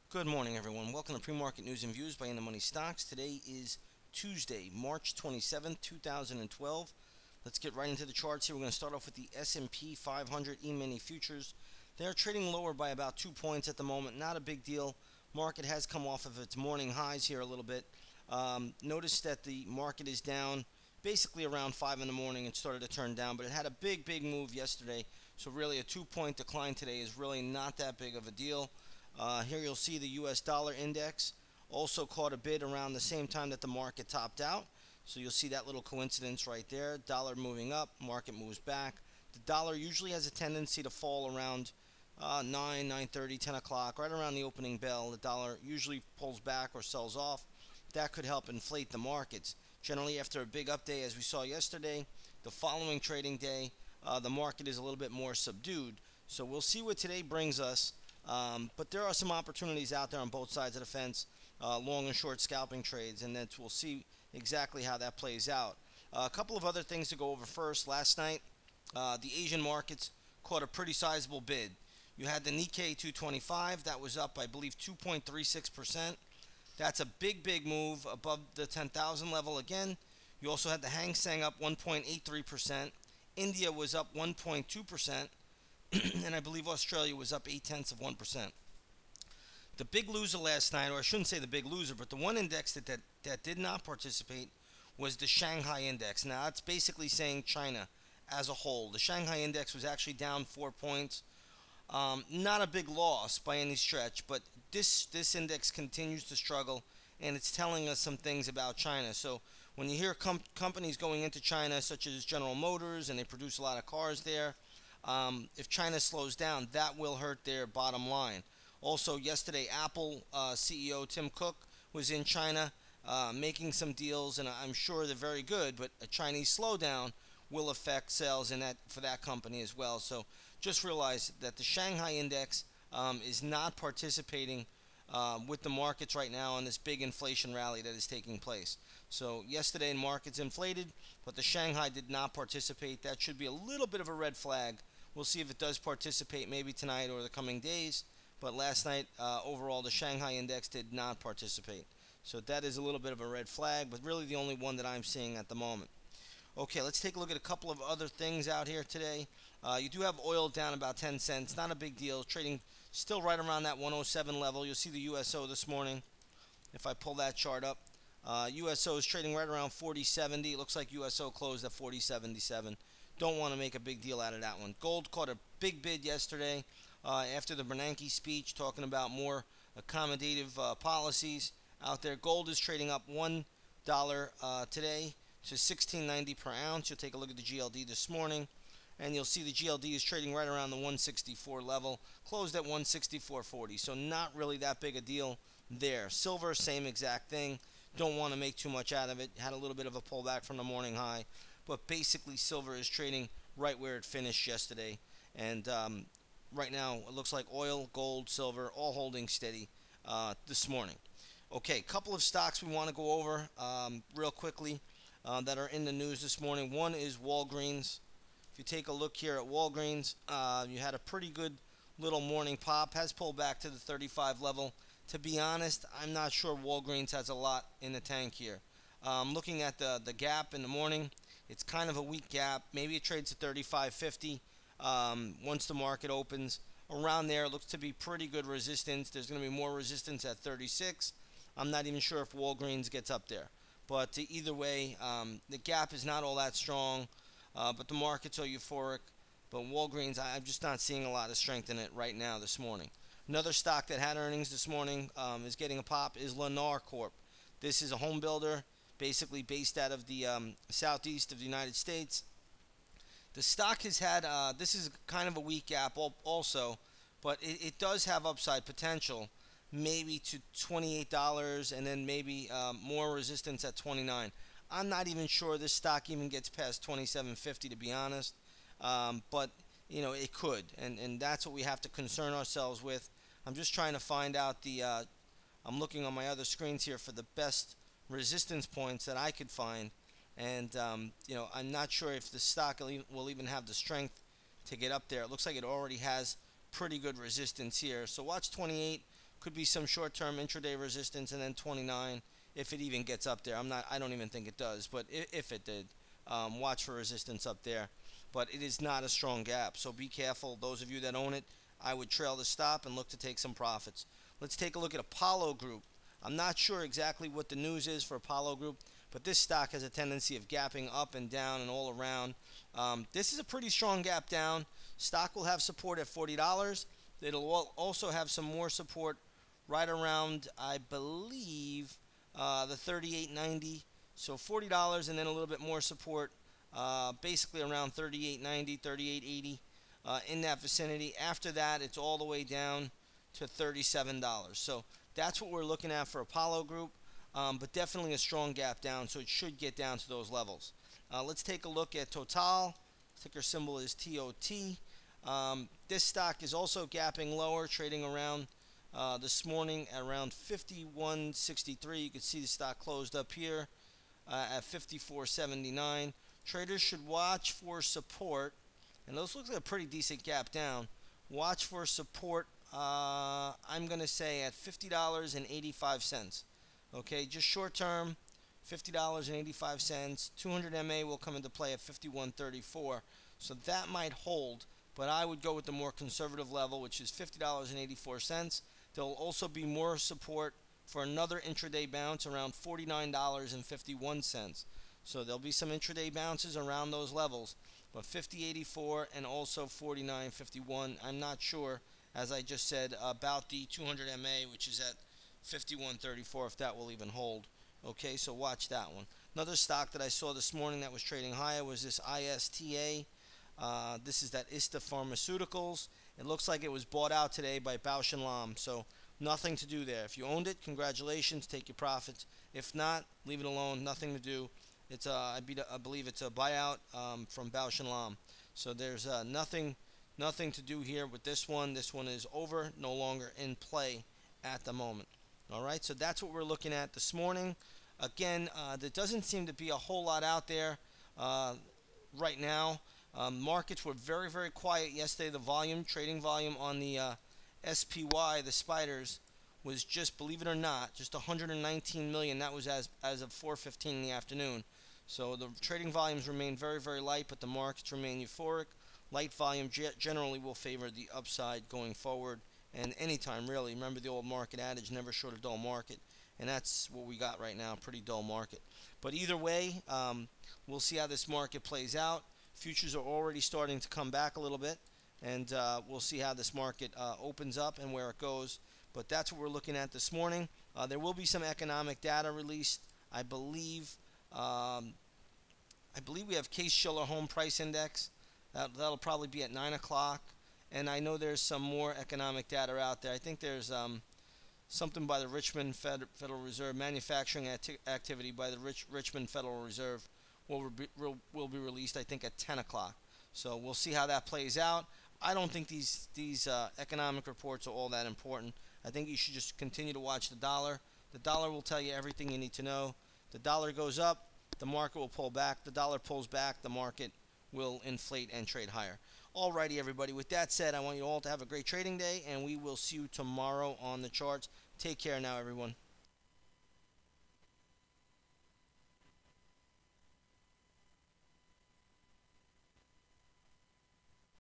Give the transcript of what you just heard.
Good morning, everyone. Welcome to Pre-Market News and Views by In the Money Stocks. Today is Tuesday, March 27th, 2012. Let's get right into the charts here. We're going to start off with the S&P 500 E-mini futures. They're trading lower by about 2 points at the moment. Not a big deal. Market has come off of its morning highs here a little bit. Notice that the market is down basically around 5 in the morning. It started to turn down, but it had a big move yesterday. So really a 2-point decline today is really not that big of a deal. Here you'll see the U.S. dollar index also caught a bid around the same time that the market topped out. So you'll see that little coincidence right there. Dollar moving up, market moves back. The dollar usually has a tendency to fall around 9, 9:30, 10 o'clock, right around the opening bell. The dollar usually pulls back or sells off. That could help inflate the markets. Generally, after a big up day, as we saw yesterday, the following trading day, the market is a little bit more subdued. So we'll see what today brings us. But there are some opportunities out there on both sides of the fence, long and short scalping trades, and then we'll see exactly how that plays out. A couple of other things to go over first. Last night, the Asian markets caught a pretty sizable bid. You had the Nikkei 225 that was up, I believe, 2.36%. That's a big move above the 10,000 level again. You also had the Hang Seng up 1.83%. India was up 1.2%. And I believe Australia was up 0.8%. The big loser last night, or I shouldn't say the big loser, but the one index that did not participate was the Shanghai index. Now, that's basically saying China as a whole. The Shanghai index was actually down 4 points. Not a big loss by any stretch, but this index continues to struggle, and it's telling us some things about China. So when you hear companies going into China, such as General Motors, and they produce a lot of cars there, if China slows down, that will hurt their bottom line. Also, yesterday, Apple CEO Tim Cook was in China making some deals, and I'm sure they're very good, but a Chinese slowdown will affect sales in that for that company as well. So just realize that the Shanghai index is not participating with the markets right now on this big inflation rally that is taking place. So yesterday, markets inflated, but the Shanghai did not participate. That should be a little bit of a red flag. We'll see if it does participate maybe tonight or the coming days. But last night, overall, the Shanghai index did not participate. So that is a little bit of a red flag, but really the only one that I'm seeing at the moment. Okay, let's take a look at a couple of other things out here today. You do have oil down about 10 cents. Not a big deal. Trading still right around that 107 level. You'll see the USO this morning. If I pull that chart up, USO is trading right around 40.70. It looks like USO closed at 40.77. Don't want to make a big deal out of that one. Gold caught a big bid yesterday after the Bernanke speech talking about more accommodative policies out there. Gold is trading up $1 today to 16.90 per ounce. You'll take a look at the GLD this morning, and you'll see the GLD is trading right around the 164 level, closed at 164.40. So not really that big a deal there. Silver, same exact thing. Don't want to make too much out of it. Had a little bit of a pullback from the morning high, but basically silver is trading right where it finished yesterday. And right now it looks like oil, gold, silver, all holding steady this morning. Okay, couple of stocks we want to go over real quickly that are in the news this morning. One is Walgreens. If you take a look here at Walgreens, you had a pretty good little morning pop. Has pulled back to the 35 level. To be honest, I'm not sure Walgreens has a lot in the tank here. Looking at the gap in the morning, it's kind of a weak gap. Maybe it trades at 35.50 once the market opens. Around there, it looks to be pretty good resistance. There's going to be more resistance at 36. I'm not even sure if Walgreens gets up there. But either way, the gap is not all that strong, but the markets are euphoric. But Walgreens, I'm just not seeing a lot of strength in it right now this morning. Another stock that had earnings this morning is getting a pop is Lennar Corp. This is a home builder, basically based out of the southeast of the United States. The stock has had, this is kind of a weak gap also, but it does have upside potential, maybe to $28 and then maybe more resistance at 29. I'm not even sure this stock even gets past 27.50 to be honest, but it could, and that's what we have to concern ourselves with. I'm just trying to find out I'm looking on my other screens here for the best resistance points that I could find, and I'm not sure if the stock will even have the strength to get up there. It looks like it already has pretty good resistance here. So watch 28, Could be some short-term intraday resistance, and then 29 if it even gets up there. I don't even think it does, but if it did, watch for resistance up there. But it is not a strong gap, so be careful. Those of you that own it, I would trail the stop and look to take some profits. Let's take a look at Apollo Group. I'm not sure exactly what the news is for Apollo Group, but this stock has a tendency of gapping up and down and all around. This is a pretty strong gap down. Stock will have support at $40. It'll also have some more support right around, I believe, the 38.90. So $40 and then a little bit more support, basically around 38.90, 38.80, in that vicinity. After that, it's all the way down to $37. So that's what we're looking at for Apollo Group, but definitely a strong gap down, so it should get down to those levels. Let's take a look at Total. Ticker symbol is TOT. This stock is also gapping lower, trading around this morning at around 51.63. You can see the stock closed up here at 54.79. Traders should watch for support, and those look like a pretty decent gap down. Watch for support, I'm going to say at $50.85. Okay, just short term, $50.85. 200 MA will come into play at 51.34. So that might hold, but I would go with the more conservative level, which is $50.84. There will also be more support for another intraday bounce around $49.51. So there'll be some intraday bounces around those levels, but 50.84 and also 49.51. I'm not sure, as I just said, about the 200 MA, which is at 51.34, if that will even hold. Okay, so watch that one. Another stock that I saw this morning that was trading higher was this ISTA. This is that ISTA Pharmaceuticals. It looks like it was bought out today by Bausch & Lomb, so nothing to do there. If you owned it, congratulations, take your profits. If not, leave it alone, nothing to do. It's I believe it's a buyout from Bausch & Lomb. So there's nothing to do here with this one. This one is over, no longer in play at the moment. All right, so that's what we're looking at this morning. Again, there doesn't seem to be a whole lot out there right now. Markets were very, very quiet yesterday. The trading volume on the SPY, the spiders, was just, believe it or not, just 119 million. That was as of 4:15 in the afternoon. So the trading volumes remain very, very light, but the markets remain euphoric. Light volume generally will favor the upside going forward, and anytime really. Remember the old market adage, never short a dull market, and that's what we got right now, a pretty dull market. But either way, we'll see how this market plays out. Futures are already starting to come back a little bit, and we'll see how this market opens up and where it goes. But that's what we're looking at this morning. There will be some economic data released, I believe. I believe we have Case-Shiller Home Price Index. That'll probably be at 9 o'clock. And I know there's some more economic data out there. I think there's something by the Richmond Federal Reserve, manufacturing activity by the Richmond Federal Reserve will be released, I think, at 10 o'clock. So we'll see how that plays out. I don't think these economic reports are all that important. I think you should just continue to watch the dollar. The dollar will tell you everything you need to know. The dollar goes up, the market will pull back. The dollar pulls back, the market will inflate and trade higher. Alrighty, everybody. With that said, I want you all to have a great trading day, and we will see you tomorrow on the charts. Take care now, everyone.